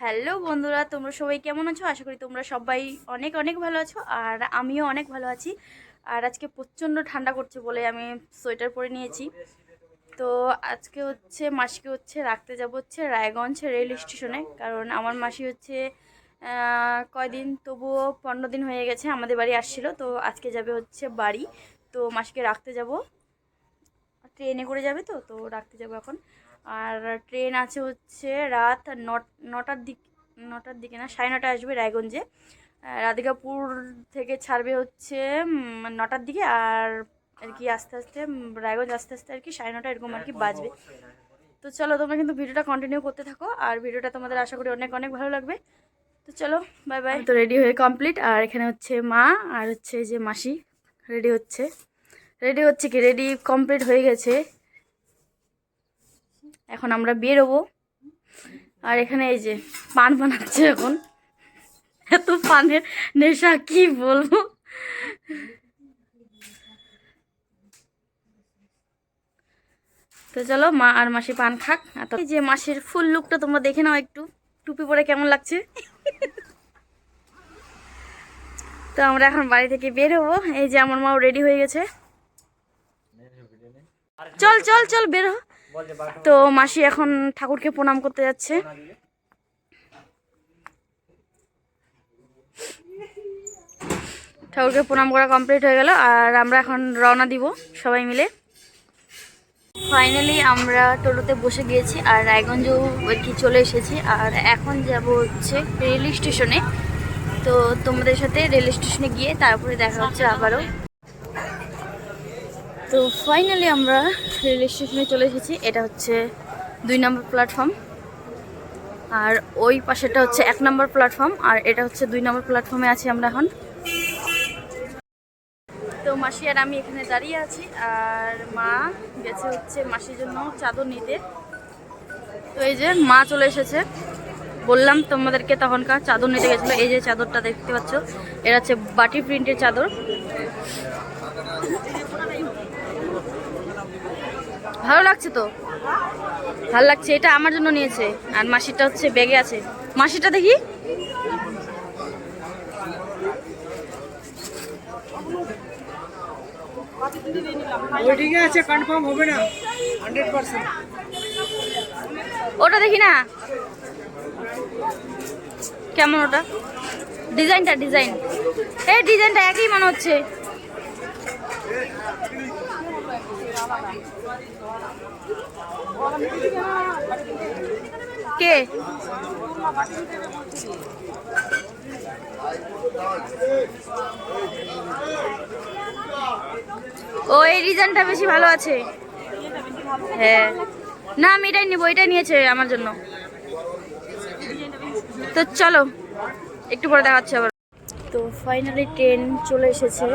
Hello বন্ধুরা, তোমরা সবাই কেমন আছো? আশা করি তোমরা সবাই অনেক অনেক ভালো আছো, আর আমিও অনেক ভালো আছি। আর আজকে প্রচণ্ড ঠান্ডা করছে বলে আমি সোয়েটার পরে নিয়েছি। তো আজকে হচ্ছে মাসিকে রাখতে যাব রায়গঞ্জ রেল স্টেশনে, কারণ আমার মাসি কয়দিন তবুও 15 দিন হয়ে গেছে আমাদের বাড়ি আসছিল। তো আজকে যাবে বাড়ি। তো মাসিকে রাখতে যাব, ট্রেনে করে যাবে। তো রাখতে যাব এখন। আর ট্রেন আছে রাত 9টার দিকে না, 9:30 আসবে রায়গঞ্জে। রাধিকাপুর থেকে ছাড়বে 9টার দিকে। আর কি আস্তে আস্তে রায়গঞ্জ আস্তে আস্তে 9:30 এরকম বাজবে। তো চলো, তোমরা কিন্তু ভিডিওটা কন্টিনিউ করতে থাকো, আর ভিডিওটা তোমাদের আশা করি অনেক অনেক ভালো লাগবে। তো চলো, বাই বাই। তো রেডি হয়ে কমপ্লিট, আর এখানে মা আর যে মাসি রেডি কমপ্লিট হয়ে গেছে। এখন আমরা বেরোবো। আর এখানে এই যে পান বানাচ্ছে এখন। এত পানের নেশা কি বলবো। তো চলো, মা আর মাসি পান খাক। এই যে মাসির ফুল লুকটা তোমরা দেখে নাও একটু, টুপি পরে কেমন লাগছে। তো আমরা এখন বাড়ি থেকে বের হবো। এই যে আমার মাও রেডি হয়ে গেছে। চল চল চল বের হ। তো মাসি এখন ঠাকুরকে প্রণাম করতে যাচ্ছে। ঠাকুরকে প্রণাম করা কমপ্লিট হয়ে গেল, আর আমরা এখন রওনা দিব সবাই মিলে। ফাইনালি আমরা টোটোতে বসে গিয়েছি, আর রায়গঞ্জও চলে এসেছি। আর এখন যাব রেল স্টেশনে। তো তোমাদের সাথে রেল স্টেশনে গিয়ে তারপরে দেখা হচ্ছে আবারও। তো ফাইনালি আমরা রেল স্টেশনে চলে এসেছি। এটা 2 নম্বর প্ল্যাটফর্ম, আর ওই পাশেটা 1 নম্বর প্ল্যাটফর্ম, আর এটা 2 নম্বর প্ল্যাটফর্মে আছি আমরা এখন। তো মাসি আর আমি এখানে দাঁড়িয়ে আছি, আর মা গেছে মাসির জন্য চাদর নিতে। তো এই যে মা চলে এসেছে, বললাম তোমাদেরকে তখনকার চাদর নিতে গেছিলো। এই যে চাদরটা দেখতে পাচ্ছ, এটা বাটি প্রিন্টের চাদর। ভালো লাগছে তো, ভালো লাগছে। এটা আমার জন্য নিয়েছে, আর মাসিটা ব্যাগে আছে। মাসিটা দেখি, কনফার্ম হবে না 100%। ওটা দেখি না কেমন, ওটা ডিজাইন এই ডিজাইনটা একই মনে হচ্ছে। কে ও, এই ডিজাইনটা বেশি ভালো আছে। হ্যাঁ, না আমি এটাই নেবো, এটাই নিয়েছে আমার জন্য। তো চলো, একটু পরে দেখাচ্ছি আবার। তো ফাইনালি ট্রেন চলে এসেছে।